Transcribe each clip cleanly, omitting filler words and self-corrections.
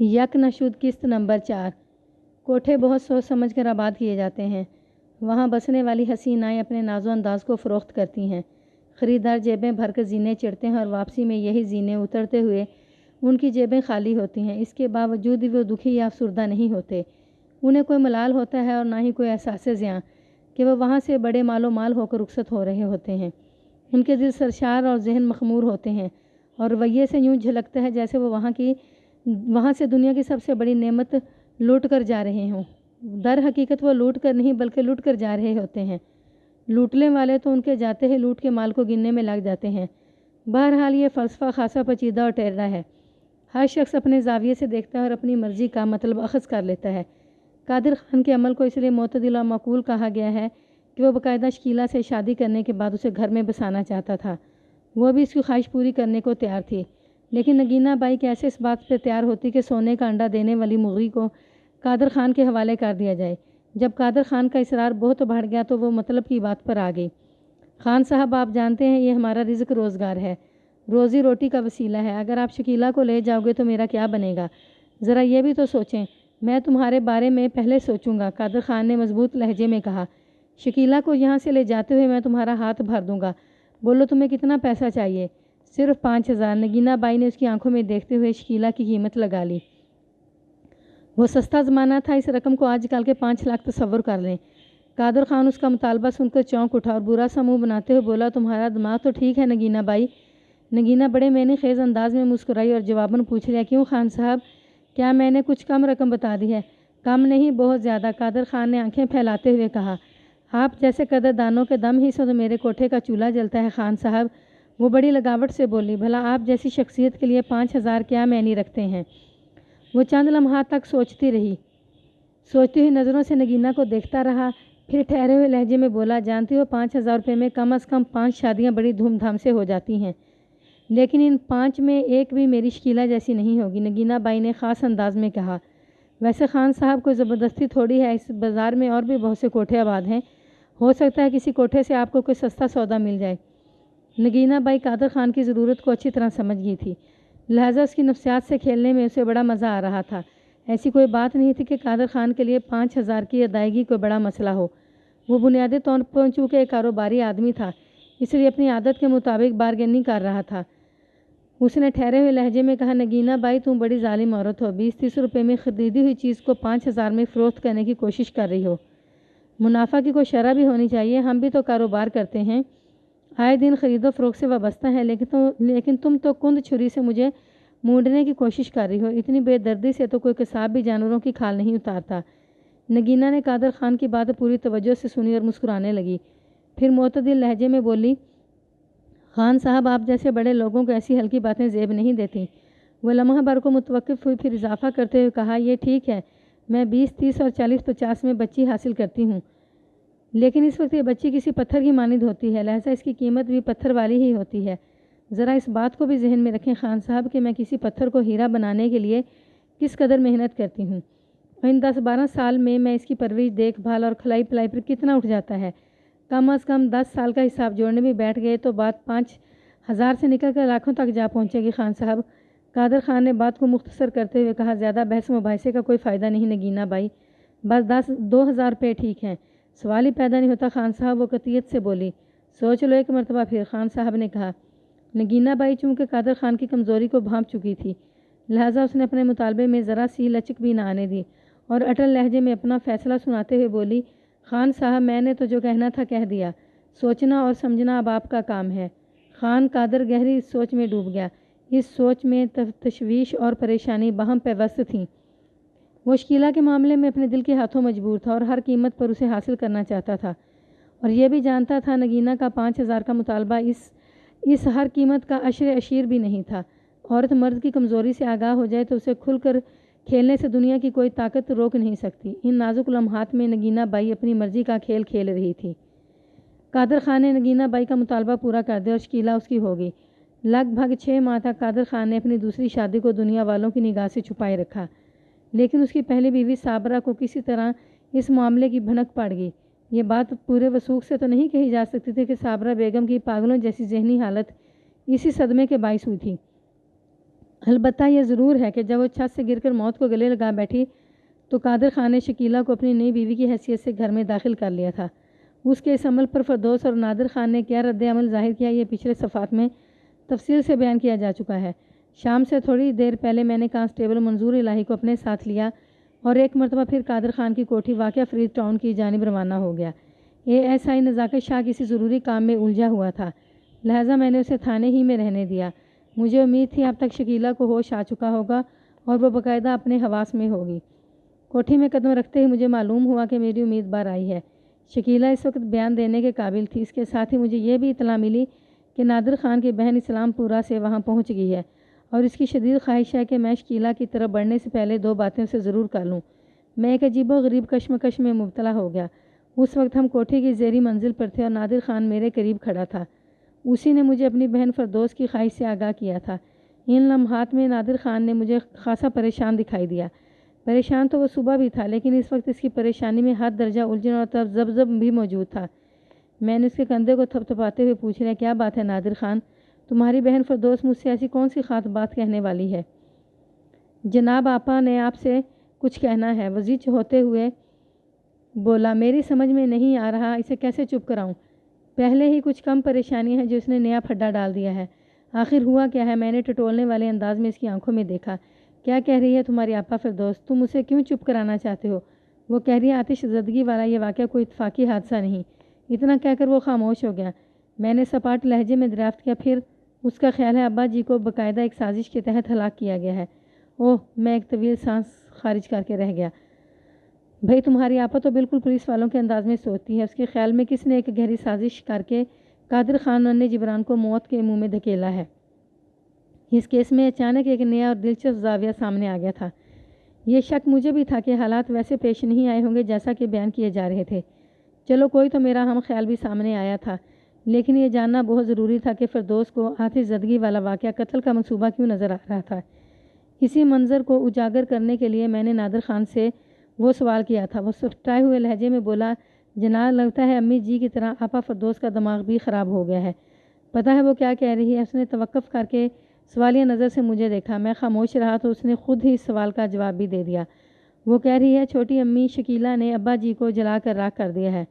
یک نشود قسط نمبر 4۔ کوٹھے بہت سوچ سمجھ کر آباد کیے جاتے ہیں۔ وہاں بسنے والی حسینائیں اپنے ناز و انداز کو فروخت کرتی ہیں۔ خریدار جیبیں بھر کر زینے چڑھتے ہیں اور واپسی میں یہی زینے اترتے ہوئے ان کی جیبیں خالی ہوتی ہیں۔ اس کے باوجود بھی وہ دکھی یا افسردہ نہیں ہوتے۔ انہیں کوئی ملال ہوتا ہے اور نہ ہی کوئی احساس زیاں کہ وہ وہاں سے بڑے مال و مال ہو کر رخصت ہو رہے ہوتے ہیں۔ ان کے دل سرشار اور ذہن مخمور ہوتے ہیں اور رویے سے یوں جھلکتا ہے جیسے وہ وہاں سے دنیا کی سب سے بڑی نعمت لوٹ کر جا رہے ہوں۔ در حقیقت وہ لوٹ کر نہیں بلکہ لوٹ کر جا رہے ہوتے ہیں۔ لوٹنے والے تو ان کے جاتے ہی لوٹ کے مال کو گننے میں لگ جاتے ہیں۔ بہرحال یہ فلسفہ خاصا پیچیدہ اور ٹیڑھا ہے۔ ہر شخص اپنے زاویے سے دیکھتا ہے اور اپنی مرضی کا مطلب اخذ کر لیتا ہے۔ قادر خان کے عمل کو اس لیے معتدل اور معقول کہا گیا ہے کہ وہ باقاعدہ شکیلہ سے شادی کرنے کے بعد اسے گھر میں بسانا چاہتا تھا۔ وہ بھی اس کی خواہش پوری کرنے کو تیار تھی، لیکن نگینہ بائی کیسے اس بات پہ تیار ہوتی کہ سونے کا انڈا دینے والی مرغی کو قادر خان کے حوالے کر دیا جائے۔ جب قادر خان کا اصرار بہت بڑھ گیا تو وہ مطلب کی بات پر آ گئی۔ خان صاحب، آپ جانتے ہیں یہ ہمارا رزق روزگار ہے، روزی روٹی کا وسیلہ ہے۔ اگر آپ شکیلہ کو لے جاؤ گے تو میرا کیا بنے گا؟ ذرا یہ بھی تو سوچیں۔ میں تمہارے بارے میں پہلے سوچوں گا، قادر خان نے مضبوط لہجے میں کہا۔ شکیلہ کو یہاں سے لے جاتے ہوئے میں تمہارا ہاتھ بھر دوں گا۔ بولو تمہیں کتنا پیسہ چاہیے؟ صرف 5,000۔ نگینہ بائی نے اس کی آنکھوں میں دیکھتے ہوئے شکیلہ کی قیمت لگا لی۔ وہ سستا زمانہ تھا، اس رقم کو آج کل کے 5 لاکھ تصور کر لیں۔ قادر خان اس کا مطالبہ سن کر چونک اٹھا اور برا سا منہ بناتے ہوئے بولا، تمہارا دماغ تو ٹھیک ہے نگینہ بائی۔ نگینہ بڑے معنی خیز انداز میں مسکرائی اور جواباً پوچھ لیا، کیوں خان صاحب، کیا میں نے کچھ کم رقم بتا دی ہے؟ کم نہیں، بہت زیادہ، قادر خان نے آنکھیں پھیلاتے ہوئے کہا۔ آپ جیسے قدردانوں کے دم ہی سے تو میرے کوٹھے کا چولہا جلتا ہے خان صاحب۔ وہ بڑی لگاوٹ سے بولی، بھلا آپ جیسی شخصیت کے لیے 5,000 کیا معنی رکھتے ہیں؟ وہ چند لمحات تک سوچتی ہوئی نظروں سے نگینہ کو دیکھتا رہا، پھر ٹھہرے ہوئے لہجے میں بولا، جانتی ہو 5,000 روپے میں کم از کم 5 شادیاں بڑی دھوم دھام سے ہو جاتی ہیں، لیکن ان 5 میں ایک بھی میری شکیلہ جیسی نہیں ہوگی۔ نگینہ بائی نے خاص انداز میں کہا، ویسے خان صاحب کوئی زبردستی تھوڑی ہے، اس بازار میں اور بھی بہت سے کوٹھے آباد ہیں، ہو سکتا ہے کسی کوٹھے سے آپ کو کوئی سستا سودا مل جائے۔ نگینہ بائی قادر خان کی ضرورت کو اچھی طرح سمجھ گئی تھی، لہذا اس کی نفسیات سے کھیلنے میں اسے بڑا مزہ آ رہا تھا۔ ایسی کوئی بات نہیں تھی کہ قادر خان کے لیے 5,000 کی ادائیگی کوئی بڑا مسئلہ ہو۔ وہ بنیادی طور پر چونکہ ایک کاروباری آدمی تھا، اس لیے اپنی عادت کے مطابق بارگیننگ کر رہا تھا۔ اس نے ٹھہرے ہوئے لہجے میں کہا، نگینہ بائی تم بڑی ظالم عورت ہو، 20-30 روپے میں خریدی ہوئی چیز کو 5,000 میں فروخت کرنے کی کوشش کر رہی ہو۔ منافع کی کوئی شرح بھی ہونی چاہیے، ہم بھی تو کاروبار کرتے ہیں، آئے دن خرید و فروخت سے وابستہ ہیں، لیکن تم تو کند چھری سے مجھے مونڈنے کی کوشش کر رہی ہو۔ اتنی بے دردی سے تو کوئی قصاب بھی جانوروں کی کھال نہیں اتارتا۔ نگینہ نے قادر خان کی بات پوری توجہ سے سنی اور مسکرانے لگی، پھر معتدل لہجے میں بولی، خان صاحب آپ جیسے بڑے لوگوں کو ایسی ہلکی باتیں زیب نہیں دیتی۔ وہ لمحہ بھر کو متوقف ہوئی، پھر اضافہ کرتے ہوئے کہا، یہ ٹھیک ہے، میں 20, 30 اور 40, 50 میں بچی حاصل کرتی ہوں، لیکن اس وقت یہ بچی کسی پتھر کی مانند ہوتی ہے، لہذا اس کی قیمت بھی پتھر والی ہی ہوتی ہے۔ ذرا اس بات کو بھی ذہن میں رکھیں خان صاحب کہ میں کسی پتھر کو ہیرا بنانے کے لیے کس قدر محنت کرتی ہوں، اور ان 10-12 سال میں اس کی پرورش، دیکھ بھال اور کھلائی پلائی پر کتنا اٹھ جاتا ہے۔ کم از کم 10 سال کا حساب جوڑنے بھی بیٹھ گئے تو بات 5,000 سے نکل کر لاکھوں تک جا پہنچے گی خان صاحب۔ قادر خان نے بات کو مختصر کرتے ہوئے کہا، زیادہ بحث مباحثے کا کوئی فائدہ نہیں نگینہ بائی، بس 2,000 روپے ٹھیک ہیں، سوال ہی پیدا نہیں ہوتا خان صاحب، وہ قطعیت سے بولی۔ سوچ لو ایک مرتبہ پھر، خان صاحب نے کہا۔ نگینہ بائی چونکہ قادر خان کی کمزوری کو بھانپ چکی تھی، لہذا اس نے اپنے مطالبے میں ذرا سی لچک بھی نہ آنے دی اور اٹل لہجے میں اپنا فیصلہ سناتے ہوئے بولی، خان صاحب میں نے تو جو کہنا تھا کہہ دیا، سوچنا اور سمجھنا اب آپ کا کام ہے۔ خان قادر گہری سوچ میں ڈوب گیا۔ اس سوچ میں تشویش اور پریشانی باہم پیوست تھیں۔ وہ شکیلہ کے معاملے میں اپنے دل کے ہاتھوں مجبور تھا اور ہر قیمت پر اسے حاصل کرنا چاہتا تھا، اور یہ بھی جانتا تھا نگینہ کا 5,000 کا مطالبہ اس ہر قیمت کا عشر عشیر بھی نہیں تھا۔ عورت مرد کی کمزوری سے آگاہ ہو جائے تو اسے کھل کر کھیلنے سے دنیا کی کوئی طاقت روک نہیں سکتی۔ ان نازک لمحات میں نگینہ بائی اپنی مرضی کا کھیل کھیل رہی تھی۔ قادر خان نے نگینہ بائی کا مطالبہ پورا کر دیا اور شکیلہ اس کی ہو گئی۔ لگ بھگ 6 ماہ تک قادر خان نے اپنی دوسری شادی کو دنیا والوں کی نگاہ سے چھپائے رکھا، لیکن اس کی پہلی بیوی صابرہ کو کسی طرح اس معاملے کی بھنک پڑ گئی۔ یہ بات پورے وثوق سے تو نہیں کہی جا سکتی تھی کہ صابرہ بیگم کی پاگلوں جیسی ذہنی حالت اسی صدمے کے باعث ہوئی تھی۔ البتہ یہ ضرور ہے کہ جب وہ چھت سے گر کر موت کو گلے لگا بیٹھی تو قادر خان نے شکیلہ کو اپنی نئی بیوی کی حیثیت سے گھر میں داخل کر لیا تھا۔ اس کے اس عمل پر فردوس اور نادر خان نے کیا رد عمل ظاہر کیا، یہ پچھلے صفحات میں تفصیل سے بیان کیا جا چکا ہے۔ شام سے تھوڑی دیر پہلے میں نے کانسٹیبل منظور الہی کو اپنے ساتھ لیا اور ایک مرتبہ پھر قادر خان کی کوٹھی واقع فرید ٹاؤن کی جانب روانہ ہو گیا۔ ASI نزاکت شاہ کسی ضروری کام میں الجھا ہوا تھا، لہٰذا میں نے اسے تھانے ہی میں رہنے دیا۔ مجھے امید تھی اب تک شکیلہ کو ہوش آ چکا ہوگا اور وہ باقاعدہ اپنے حواس میں ہوگی۔ کوٹھی میں قدم رکھتے ہی مجھے معلوم ہوا کہ میری امید بار آئی ہے۔ شکیلہ اس وقت بیان دینے کے قابل تھی۔ اس کے ساتھ ہی مجھے یہ بھی اطلاع ملی کہ نادر خان کی بہن اسلام پورہ سے وہاں پہنچ گئی ہے اور اس کی شدید خواہش ہے کہ میں شکیلہ کی طرف بڑھنے سے پہلے 2 باتیں اسے ضرور کر لوں۔ میں ایک عجیب و غریب کشمکش میں مبتلا ہو گیا۔ اس وقت ہم کوٹھی کی زیریں منزل پر تھے اور نادر خان میرے قریب کھڑا تھا۔ اسی نے مجھے اپنی بہن فردوس کی خواہش سے آگاہ کیا تھا۔ ان لمحات میں نادر خان نے مجھے خاصا پریشان دکھائی دیا۔ پریشان تو وہ صبح بھی تھا، لیکن اس وقت اس کی پریشانی میں حد درجہ الجھن اور تذبذب بھی موجود تھا۔ میں نے اس کے کندھے کو تھپتھپاتے ہوئے پوچھ لیا، کیا بات ہے نادر خان؟ تمہاری بہن فردوس مجھ سے ایسی کون سی خاص بات کہنے والی ہے؟ جناب آپا نے آپ سے کچھ کہنا ہے، وزیر ہوتے ہوئے بولا۔ میری سمجھ میں نہیں آ رہا اسے کیسے چپ کراؤں۔ پہلے ہی کچھ کم پریشانی ہے جو اس نے نیا پھڈا ڈال دیا ہے۔ آخر ہوا کیا ہے؟ میں نے ٹٹولنے والے انداز میں اس کی آنکھوں میں دیکھا۔ کیا کہہ رہی ہے تمہاری آپا فردوس؟ تم اسے کیوں چپ کرانا چاہتے ہو؟ وہ کہہ رہی ہے آتش زدگی والا یہ واقعہ کوئی اتفاقی حادثہ نہیں۔ اتنا کہہ کر وہ خاموش ہو گیا۔ میں نے سپاٹ لہجے میں دریافت کیا، پھر اس کا خیال ہے ابا جی کو باقاعدہ ایک سازش کے تحت ہلاک کیا گیا ہے۔ اوہ، میں ایک طویل سانس خارج کر کے رہ گیا۔ بھئی تمہاری آپا تو بالکل پولیس والوں کے انداز میں سوچتی ہے۔ اس کے خیال میں کس نے ایک گہری سازش کر کے قادر خان نے جبران کو موت کے منہ میں دھکیلا ہے۔ اس کیس میں اچانک ایک نیا اور دلچسپ زاویہ سامنے آ گیا تھا۔ یہ شک مجھے بھی تھا کہ حالات ویسے پیش نہیں آئے ہوں گے جیسا کہ بیان کیے جا رہے تھے۔ چلو کوئی تو میرا ہم خیال بھی سامنے آیا تھا، لیکن یہ جاننا بہت ضروری تھا کہ فردوس کو آتش زدگی والا واقعہ قتل کا منصوبہ کیوں نظر آ رہا تھا۔ اسی منظر کو اجاگر کرنے کے لیے میں نے نادر خان سے وہ سوال کیا تھا۔ وہ سٹائے ہوئے لہجے میں بولا، جناب لگتا ہے امی جی کی طرح آپا فردوس کا دماغ بھی خراب ہو گیا ہے۔ پتہ ہے وہ کیا کہہ رہی ہے؟ اس نے توقف کر کے سوالیہ نظر سے مجھے دیکھا۔ میں خاموش رہا تو اس نے خود ہی اس سوال کا جواب بھی دے دیا۔ وہ کہہ رہی ہے چھوٹی امی شکیلہ نے ابا جی کو جلا کر راکھ کر دیا ہے۔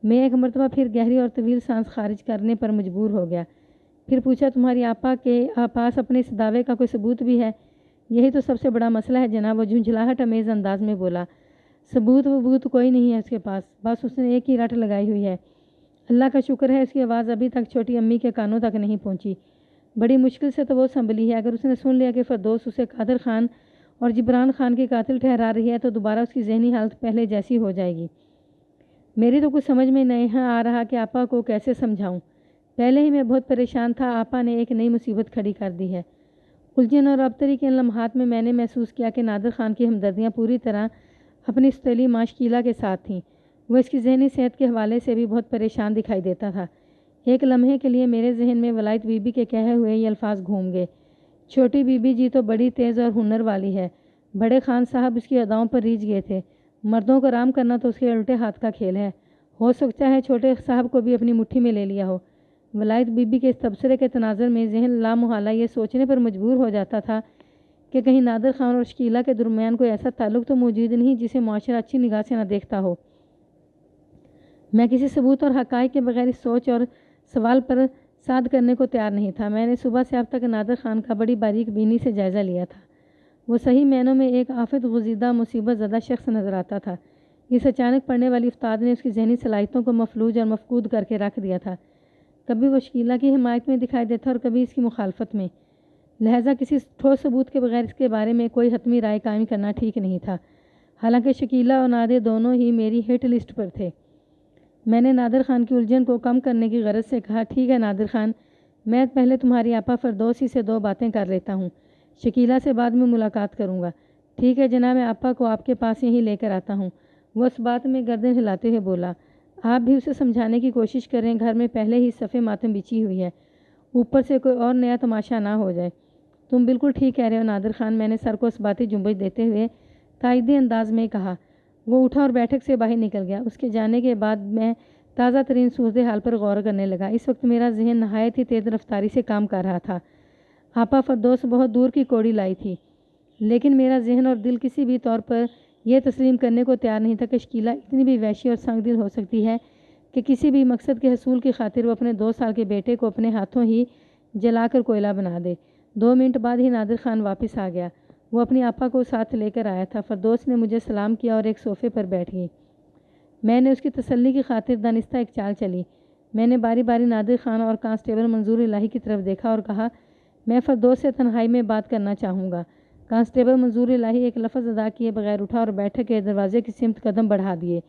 میں ایک مرتبہ پھر گہری اور طویل سانس خارج کرنے پر مجبور ہو گیا۔ پھر پوچھا، تمہاری آپا کے پاس اپنے اس دعوے کا کوئی ثبوت بھی ہے؟ یہی تو سب سے بڑا مسئلہ ہے جناب، وہ جھنجھلاہٹ امیز انداز میں بولا۔ ثبوت وبوت کوئی نہیں ہے اس کے پاس، بس اس نے ایک ہی رٹ لگائی ہوئی ہے۔ اللہ کا شکر ہے اس کی آواز ابھی تک چھوٹی امی کے کانوں تک نہیں پہنچی۔ بڑی مشکل سے تو وہ سنبھلی ہے۔ اگر اس نے سن لیا کہ فردوس اسے قادر خان اور جبران خان کی قاتل ٹھہرا رہی ہے تو دوبارہ اس کی ذہنی حالت پہلے جیسی ہو جائے گی۔ میری تو کچھ سمجھ میں نہیں آ رہا کہ آپا کو کیسے سمجھاؤں۔ پہلے ہی میں بہت پریشان تھا، آپا نے ایک نئی مصیبت کھڑی کر دی ہے۔ الجھن اور ابتری کے ان لمحات میں نے محسوس کیا کہ نادر خان کی ہمدردیاں پوری طرح اپنی ستیلی ماں شکیلہ کے ساتھ تھیں۔ وہ اس کی ذہنی صحت کے حوالے سے بھی بہت پریشان دکھائی دیتا تھا۔ ایک لمحے کے لیے میرے ذہن میں ولایت بی بی کے کہے ہوئے یہ الفاظ گھوم گئے، چھوٹی بی بی جی تو بڑی تیز اور ہنر والی ہے۔ بڑے خان صاحب اس کی اداؤں پر ریجھ گئے تھے۔ مردوں کو آرام کرنا تو اس کے الٹے ہاتھ کا کھیل ہے۔ ہو سکتا ہے چھوٹے صاحب کو بھی اپنی مٹھی میں لے لیا ہو۔ ولایت بی بی کے اس تبصرے کے تناظر میں ذہن لامحالہ یہ سوچنے پر مجبور ہو جاتا تھا کہ کہیں نادر خان اور شکیلہ کے درمیان کوئی ایسا تعلق تو موجود نہیں جسے معاشرہ اچھی نگاہ سے نہ دیکھتا ہو۔ میں کسی ثبوت اور حقائق کے بغیر اس سوچ اور سوال پر صاد کرنے کو تیار نہیں تھا۔ میں نے صبح سے اب تک نادر خان کا بڑی باریک بینی سے جائزہ لیا تھا۔ وہ صحیح معنوں میں ایک آفت غزیدہ مصیبت زدہ شخص نظر آتا تھا۔ اس اچانک پڑنے والی افتاد نے اس کی ذہنی صلاحیتوں کو مفلوج اور مفقود کر کے رکھ دیا تھا۔ کبھی وہ شکیلہ کی حمایت میں دکھائی دیتا اور کبھی اس کی مخالفت میں، لہٰذا کسی ٹھوس ثبوت کے بغیر اس کے بارے میں کوئی حتمی رائے قائم کرنا ٹھیک نہیں تھا۔ حالانکہ شکیلہ اور نادر دونوں ہی میری ہٹ لسٹ پر تھے۔ میں نے نادر خان کی الجھن کو کم کرنے کی غرض سے کہا، ٹھیک ہے نادر خان، میں پہلے تمہاری آپا فردوسی سے 2 باتیں کر لیتا ہوں، شکیلہ سے بعد میں ملاقات کروں گا۔ ٹھیک ہے جناب، میں آپا کو آپ کے پاس یہیں لے کر آتا ہوں۔ وہ اس بات میں گردن ہلاتے ہوئے بولا، آپ بھی اسے سمجھانے کی کوشش کریں، گھر میں پہلے ہی صفِ ماتم بچھی ہوئی ہے، اوپر سے کوئی اور نیا تماشا نہ ہو جائے۔ تم بالکل ٹھیک کہہ رہے ہو نادر خان، میں نے سر کو اس باتی جنبش دیتے ہوئے تائیدی انداز میں کہا۔ وہ اٹھا اور بیٹھک سے باہر نکل گیا۔ اس کے جانے کے بعد میں تازہ ترین صورتحال پر غور کرنے لگا۔ اس وقت میرا ذہن نہایت ہی تیز رفتاری سے کام کر رہا تھا۔ آپا فردوس بہت دور کی کوڑی لائی تھی، لیکن میرا ذہن اور دل کسی بھی طور پر یہ تسلیم کرنے کو تیار نہیں تھا کہ شکیلہ اتنی بھی وحشی اور سنگ دل ہو سکتی ہے کہ کسی بھی مقصد کے حصول کی خاطر وہ اپنے 2 سال کے بیٹے کو اپنے ہاتھوں ہی جلا کر کوئلہ بنا دے۔ 2 منٹ بعد ہی نادر خان واپس آ گیا۔ وہ اپنی آپا کو ساتھ لے کر آیا تھا۔ فردوس نے مجھے سلام کیا اور ایک صوفے پر بیٹھ گئی۔ میں نے اس کی تسلی کی خاطر دانستہ ایک چال چلی۔ میں نے باری باری نادر خان اور کانسٹیبل منظور الہی کی طرف دیکھا اور کہا، میں فردوس سے تنہائی میں بات کرنا چاہوں گا۔ کانسٹیبل منظور الہی ایک لفظ ادا کیے بغیر اٹھا اور بیٹھک کے دروازے کی سمت قدم بڑھا دیے۔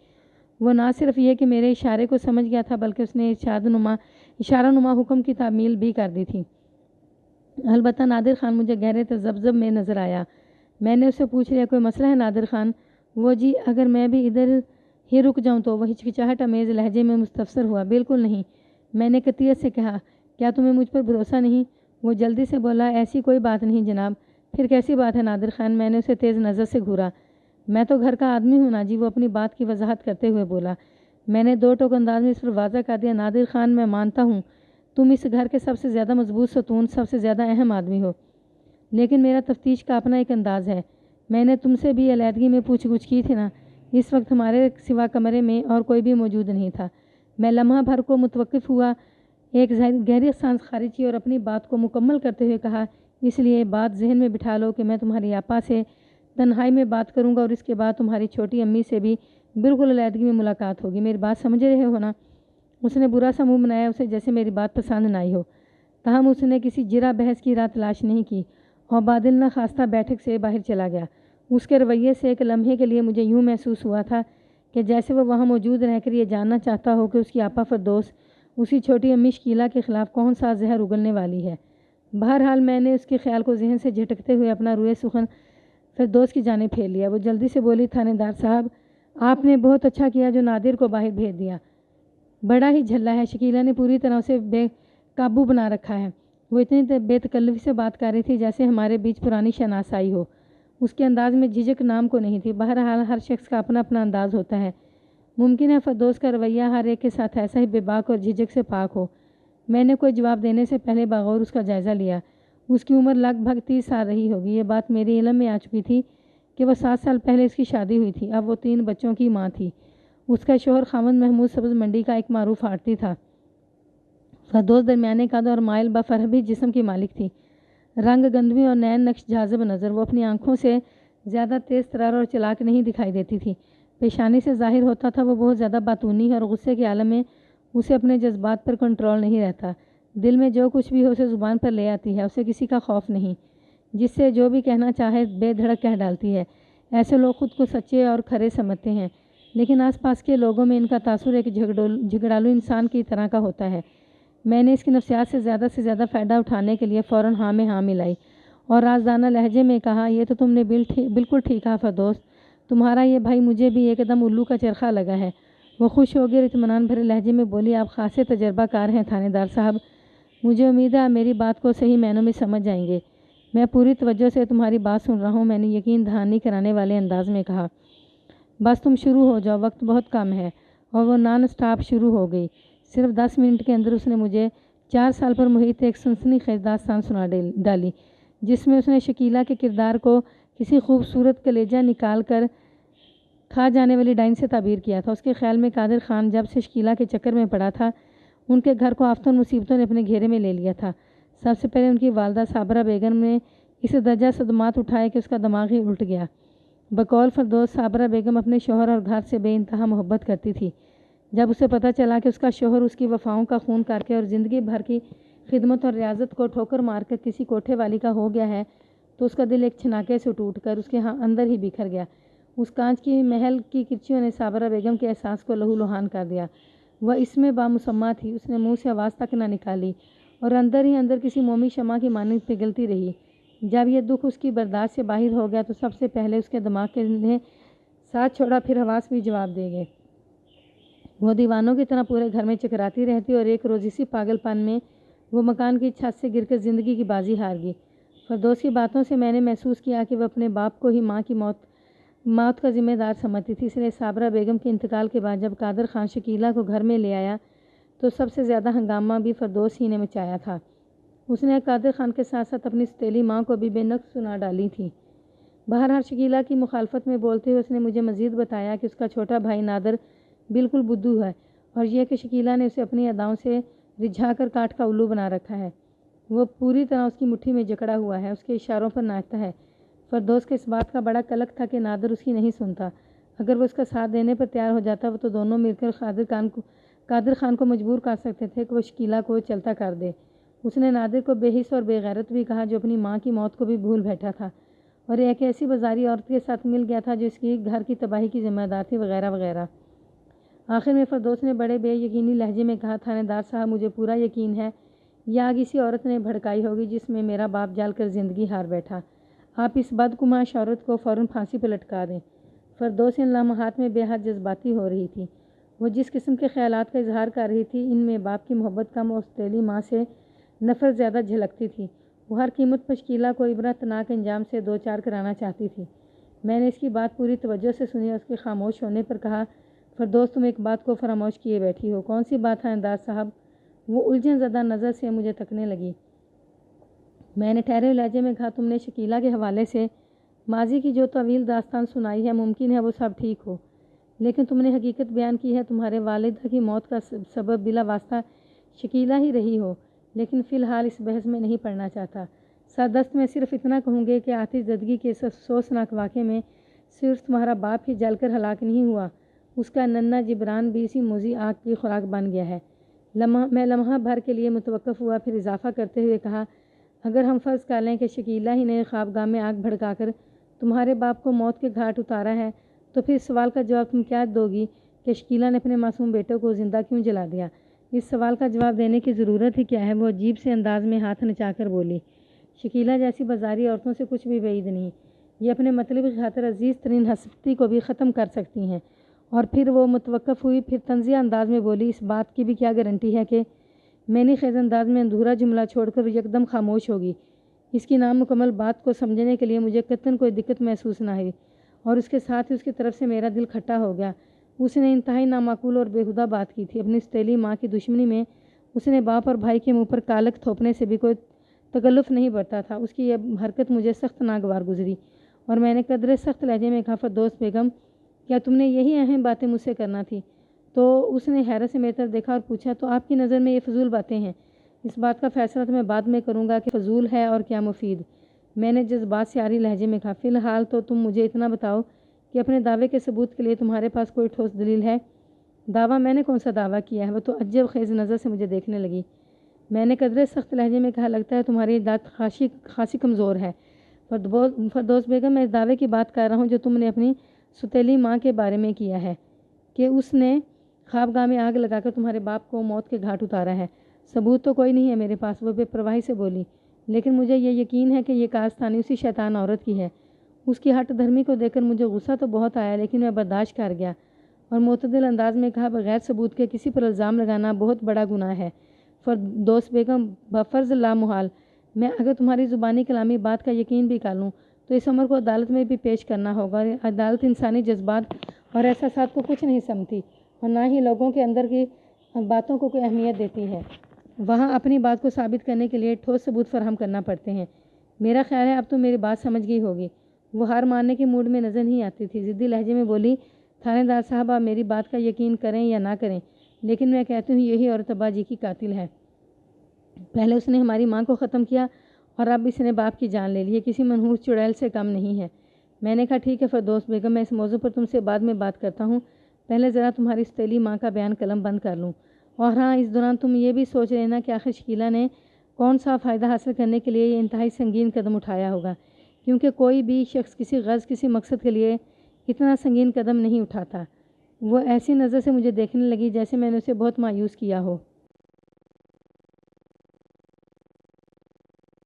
وہ نہ صرف یہ کہ میرے اشارے کو سمجھ گیا تھا بلکہ اس نے اشارہ نما حکم کی تعمیل بھی کر دی تھی۔ البتہ نادر خان مجھے گہرے تذبذب میں نظر آیا۔ میں نے اس سے پوچھ لیا، کوئی مسئلہ ہے نادر خان؟ وہ جی اگر میں بھی ادھر ہی رک جاؤں تو؟ وہ ہچکچاہٹ امیز لہجے میں مستفسر ہوا۔ بالکل نہیں، میں نے قطعیت سے کہا۔ کیا تمہیں مجھ پر بھروسہ نہیں؟ وہ جلدی سے بولا، ایسی کوئی بات نہیں جناب۔ پھر کیسی بات ہے نادر خان؟ میں نے اسے تیز نظر سے گھورا۔ میں تو گھر کا آدمی ہوں نا جی، وہ اپنی بات کی وضاحت کرتے ہوئے بولا۔ میں نے 2 ٹوک انداز میں اس پر واضح کر دیا، نادر خان میں مانتا ہوں تم اس گھر کے سب سے زیادہ مضبوط ستون، سب سے زیادہ اہم آدمی ہو، لیکن میرا تفتیش کا اپنا ایک انداز ہے۔ میں نے تم سے بھی علیحدگی میں پوچھ گچھ کی تھی نا، اس وقت ہمارے سوا کمرے میں اور کوئی بھی موجود نہیں تھا۔ میں لمحہ بھر کو متوقف ہوا، ایک گہری سانس خارج کی اور اپنی بات کو مکمل کرتے ہوئے کہا، اس لیے بات ذہن میں بٹھا لو کہ میں تمہاری آپا سے تنہائی میں بات کروں گا اور اس کے بعد تمہاری چھوٹی امی سے بھی بالکل علیحدگی میں ملاقات ہوگی۔ میری بات سمجھ رہے ہو نا؟ اس نے برا سا منہ بنایا، اسے جیسے میری بات پسند نہ آئی ہو۔ تاہم اس نے کسی جرا بحث کی راہ تلاش نہیں کی اور بادل نہ خواستہ بیٹھک سے باہر چلا گیا۔ اس کے رویے سے ایک لمحے کے لیے مجھے یوں محسوس ہوا تھا کہ جیسے وہ وہاں موجود رہ کر یہ جاننا چاہتا ہو کہ اس کی آپا فردوس اسی چھوٹی امی شکیلہ کے خلاف کون سا زہر اگلنے والی ہے۔ بہرحال میں نے اس کے خیال کو ذہن سے جھٹکتے ہوئے اپنا روئے سخن فردوس کی جانب پھیر لیا۔ وہ جلدی سے بولی، تھانے دار صاحب، آپ نے بہت اچھا کیا جو نادر کو باہر بھیج دیا۔ بڑا ہی جھلا ہے، شکیلہ نے پوری طرح اسے بے قابو بنا رکھا ہے۔ وہ اتنی بے تکلفی سے بات کر رہی تھی جیسے ہمارے بیچ پرانی شناسائی ہو۔ اس کے انداز میں جھجک نام کو نہیں تھی۔ بہرحال ہر شخص کا اپنا اپنا انداز ہوتا ہے۔ ممکن ہے فردوس کا رویہ ہر ایک کے ساتھ ایسا ہی بے باک اور جھجک سے پاک ہو۔ میں نے کوئی جواب دینے سے پہلے بغور اس کا جائزہ لیا۔ اس کی عمر لگ بھگ 30 سال رہی ہوگی۔ یہ بات میرے علم میں آ چکی تھی کہ وہ 7 سال پہلے اس کی شادی ہوئی تھی۔ اب وہ 3 بچوں کی ماں تھی۔ اس کا شوہر خاوند محمود سبز منڈی کا ایک معروف آڑتی تھا۔ فردوس درمیانے قد اور مائل بفرہبی جسم کی مالک تھی۔ رنگ گندمی اور نین نقش جاذب نظر، وہ اپنی آنکھوں سے زیادہ تیز ترار اور چلاک نہیں دکھائی دیتی تھی۔ پیشانی سے ظاہر ہوتا تھا وہ بہت زیادہ باتونی اور غصے کے عالم میں اسے اپنے جذبات پر کنٹرول نہیں رہتا۔ دل میں جو کچھ بھی ہو اسے زبان پر لے آتی ہے، اسے کسی کا خوف نہیں، جس سے جو بھی کہنا چاہے بے دھڑک کہہ ڈالتی ہے۔ ایسے لوگ خود کو سچے اور کھرے سمجھتے ہیں، لیکن آس پاس کے لوگوں میں ان کا تاثر ایک جھگڑالو انسان کی طرح کا ہوتا ہے۔ میں نے اس کی نفسیات سے زیادہ فائدہ اٹھانے کے لیے فوراً ہاں میں ہاں ملائی اور رازدانہ لہجے میں کہا، یہ تو تم نے بالکل ٹھیک کہا فردوس، تمہارا یہ بھائی مجھے بھی ایک دم الو کا چرخا لگا ہے۔ وہ خوش ہو گئی اور اطمینان بھرے لہجے میں بولی، آپ خاصے تجربہ کار ہیں تھانے دار صاحب، مجھے امید ہے آپ میری بات کو صحیح معنوں میں سمجھ جائیں گے۔ میں پوری توجہ سے تمہاری بات سن رہا ہوں، میں نے یقین دہانی کرانے والے انداز میں کہا۔ بس تم شروع ہو جاؤ، وقت بہت کم ہے۔ اور وہ نان سٹاپ شروع ہو گئی۔ صرف 10 منٹ کے اندر اس نے مجھے 4 سال پر محیط ایک سنسنی خیز داستان سنا ڈالی، جس میں اس نے شکیلہ کے کردار کو کسی خوبصورت کلیجہ نکال کر کھا جانے والی ڈائن سے تعبیر کیا تھا۔ اس کے خیال میں قادر خان جب سے شکیلہ کے چکر میں پڑا تھا، ان کے گھر کو آفتوں مصیبتوں نے اپنے گھیرے میں لے لیا تھا۔ سب سے پہلے ان کی والدہ صابرہ بیگم نے اس درجہ صدمات اٹھائے کہ اس کا دماغ ہی الٹ گیا۔ بقول فردوس، صابرہ بیگم اپنے شوہر اور گھر سے بے انتہا محبت کرتی تھی۔ جب اسے پتہ چلا کہ اس کا شوہر اس کی وفاؤں کا خون کر کے اور زندگی بھر کی خدمت اور ریاضت کو ٹھوکر مار کر کسی کوٹھے والی کا ہو گیا ہے، تو اس کا دل ایک چھناکے سے ٹوٹ کر اس کے اندر ہی بکھر گیا۔ اس کانچ کی محل کی کرچیوں نے صابرہ بیگم کے احساس کو لہو لہان کر دیا۔ وہ اس میں بامسمہ تھی، اس نے منہ سے آواز تک نہ نکالی اور اندر ہی اندر کسی مومی شمع کی مانند پگھلتی رہی۔ جب یہ دکھ اس کی برداشت سے باہر ہو گیا تو سب سے پہلے اس کے دماغ کے نے ساتھ چھوڑا، پھر حواس بھی جواب دے گئے۔ وہ دیوانوں کی طرح پورے گھر میں چکراتی رہتی اور ایک روز اسی پاگل پن میں وہ مکان کی چھت سے گر کر زندگی کی بازی ہار گئی۔ فردوس کی باتوں سے میں نے محسوس کیا کہ وہ اپنے باپ کو ہی ماں کی موت کا ذمہ دار سمجھتی تھی۔ اس لیے صابرہ بیگم کے انتقال کے بعد جب قادر خان شکیلہ کو گھر میں لے آیا تو سب سے زیادہ ہنگامہ بھی فردوس ہی نے مچایا تھا۔ اس نے قادر خان کے ساتھ ساتھ اپنی ستیلی ماں کو بھی بے نقص سنا ڈالی تھی۔ بہرحال شکیلہ کی مخالفت میں بولتے ہوئے اس نے مجھے مزید بتایا کہ اس کا چھوٹا بھائی نادر بالکل بدھو ہے، اور یہ کہ شکیلہ نے اسے اپنی اداؤں سے رجھا کر کاٹ کا الو بنا رکھا ہے۔ وہ پوری طرح اس کی مٹھی میں جکڑا ہوا ہے، اس کے اشاروں پر ناچتا ہے۔ فردوس کے اس بات کا بڑا قلق تھا کہ نادر اس کی نہیں سنتا۔ اگر وہ اس کا ساتھ دینے پر تیار ہو جاتا تو دونوں مل کر قادر خان کو مجبور کر سکتے تھے کہ وہ شکیلہ کو چلتا کر دے۔ اس نے نادر کو بے حس اور بے غیرت بھی کہا، جو اپنی ماں کی موت کو بھی بھول بیٹھا تھا اور ایک ایسی بازاری عورت کے ساتھ مل گیا تھا جو اس کی گھر کی تباہی کی ذمہ دار تھی، وغیرہ وغیرہ۔ آخر میں فردوس نے بڑے بے یقینی لہجے میں کہا، تھانے دار صاحب، مجھے پورا یقین ہے یہ آگ اسی عورت نے بھڑکائی ہوگی جس میں میرا باپ جل کر زندگی ہار بیٹھا۔ آپ اس بدگماش عورت کو فوراً پھانسی پہ لٹکا دیں۔ فردوس ان لمحات میں بے حد جذباتی ہو رہی تھی۔ وہ جس قسم کے خیالات کا اظہار کر رہی تھی، ان میں باپ کی محبت کم اور ستیلی ماں سے نفرت زیادہ جھلکتی تھی۔ وہ ہر قیمت پر شکیلہ کو عبرتناک انجام سے دو چار کرانا چاہتی تھی۔ میں نے اس کی بات پوری توجہ سے سنی اور اس کے خاموش ہونے پر کہا، فردوس، تم ایک بات کو فراموش کیے بیٹھی ہو۔ کون سی بات ہے انداز صاحب؟ وہ الجھن زدہ نظر سے مجھے تکنے لگی۔ میں نے ٹھہرے لہجے میں کہا، تم نے شکیلہ کے حوالے سے ماضی کی جو طویل داستان سنائی ہے، ممکن ہے وہ سب ٹھیک ہو، لیکن تم نے حقیقت بیان کی ہے۔ تمہارے والدہ کی موت کا سبب بلا واسطہ شکیلہ ہی رہی ہو، لیکن فی الحال اس بحث میں نہیں پڑنا چاہتا۔ سردست میں صرف اتنا کہوں گے کہ آتش زدگی کے اس افسوسناک واقعے میں صرف تمہارا باپ ہی جل کر ہلاک نہیں ہوا، اس کا ننھا جبران بھی اسی موذی آگ کی خوراک بن گیا ہے۔ میں لمحہ بھر کے لیے متوقف ہوا، پھر اضافہ کرتے ہوئے کہا، اگر ہم فرض کر لیں کہ شکیلہ ہی نے خوابگاہ میں آگ بھڑکا کر تمہارے باپ کو موت کے گھاٹ اتارا ہے، تو پھر اس سوال کا جواب تم کیا دو گی کہ شکیلہ نے اپنے معصوم بیٹے کو زندہ کیوں جلا دیا؟ اس سوال کا جواب دینے کی ضرورت ہی کیا ہے؟ وہ عجیب سے انداز میں ہاتھ نچا کر بولی، شکیلہ جیسی بازاری عورتوں سے کچھ بھی بعید نہیں، یہ اپنے مطلب کی خاطر عزیز ترین ہستی کو بھی ختم کر سکتی ہیں۔ اور پھر وہ متوقف ہوئی، پھر طنزیہ انداز میں بولی، اس بات کی بھی کیا گارنٹی ہے کہ مینی خیز انداز میں ادھورا جملہ چھوڑ کر یکدم خاموش ہوگی؟ اس کی نامکمل بات کو سمجھنے کے لیے مجھے قطعاً کوئی دقت محسوس نہ ہوئی، اور اس کے ساتھ ہی اس کی طرف سے میرا دل کھٹا ہو گیا۔ اس نے انتہائی نامعقول اور بیہودہ بات کی تھی۔ اپنی ستیلی ماں کی دشمنی میں اس نے باپ اور بھائی کے منہ پر کالک تھوپنے سے بھی کوئی تکلف نہیں برتا تھا۔ اس کی یہ حرکت مجھے سخت ناگوار گزری اور میں نے قدرے سخت لہجے میں کہا، فردوس بیگم، کیا تم نے یہی اہم باتیں مجھ سے کرنا تھی؟ تو اس نے حیرت سے میری طرف دیکھا اور پوچھا، تو آپ کی نظر میں یہ فضول باتیں ہیں؟ اس بات کا فیصلہ تو میں بعد میں کروں گا کہ فضول ہے اور کیا مفید۔ میں نے جذبات سے عاری لہجے میں کہا، فی الحال تو تم مجھے اتنا بتاؤ کہ اپنے دعوے کے ثبوت کے لیے تمہارے پاس کوئی ٹھوس دلیل ہے؟ دعویٰ؟ میں نے کون سا دعویٰ کیا ہے؟ وہ تو عجب خیز نظر سے مجھے دیکھنے لگی۔ میں نے قدرے سخت لہجے میں کہا، لگتا ہے تمہاری داد خاصی کمزور ہے فردوس بیگم، میں اس دعوے کی بات کر رہا ہوں جو تم نے اپنی ستیلی ماں کے بارے میں کیا ہے کہ اس نے خوابگاہ میں آگ لگا کر تمہارے باپ کو موت کے گھاٹ اتارا ہے۔ ثبوت تو کوئی نہیں ہے میرے پاس، وہ بے پرواہی سے بولی، لیکن مجھے یہ یقین ہے کہ یہ کارستانی اسی شیطان عورت کی ہے۔ اس کی ہٹ دھرمی کو دیکھ کر مجھے غصہ تو بہت آیا، لیکن میں برداشت کر گیا اور معتدل انداز میں کہا، بغیر ثبوت کے کسی پر الزام لگانا بہت بڑا گناہ ہے فردوس بیگم، بفرض لامحال میں اگر تمہاری زبانی کلامی بات کا یقین بھی کر لوں تو اس عمر کو عدالت میں بھی پیش کرنا ہوگا۔ عدالت انسانی جذبات اور احساسات کو کچھ نہیں سمجھتی اور نہ ہی لوگوں کے اندر کی باتوں کو کوئی اہمیت دیتی ہے۔ وہاں اپنی بات کو ثابت کرنے کے لیے ٹھوس ثبوت فراہم کرنا پڑتے ہیں۔ میرا خیال ہے اب تو میری بات سمجھ گئی ہوگی۔ وہ ہار ماننے کے موڈ میں نظر نہیں آتی تھی، ضدی لہجے میں بولی، تھانے دار صاحب، آپ میری بات کا یقین کریں یا نہ کریں، لیکن میں کہتی ہوں یہی عورت ابا جی کی قاتل ہے۔ پہلے اس نے ہماری ماں کو ختم کیا اور اب اس نے باپ کی جان لے لی، یہ کسی منحوس چڑیل سے کم نہیں ہے۔ میں نے کہا، ٹھیک ہے فردوس بیگم، میں اس موضوع پر تم سے بعد میں بات کرتا ہوں، پہلے ذرا تمہاری ستیلی ماں کا بیان قلم بند کر لوں۔ اور ہاں، اس دوران تم یہ بھی سوچ لینا کہ آخر شکیلہ نے کون سا فائدہ حاصل کرنے کے لیے یہ انتہائی سنگین قدم اٹھایا ہوگا، کیونکہ کوئی بھی شخص کسی غرض، کسی مقصد کے لیے اتنا سنگین قدم نہیں اٹھاتا۔ وہ ایسی نظر سے مجھے دیکھنے لگی جیسے میں نے اسے بہت مایوس کیا ہو۔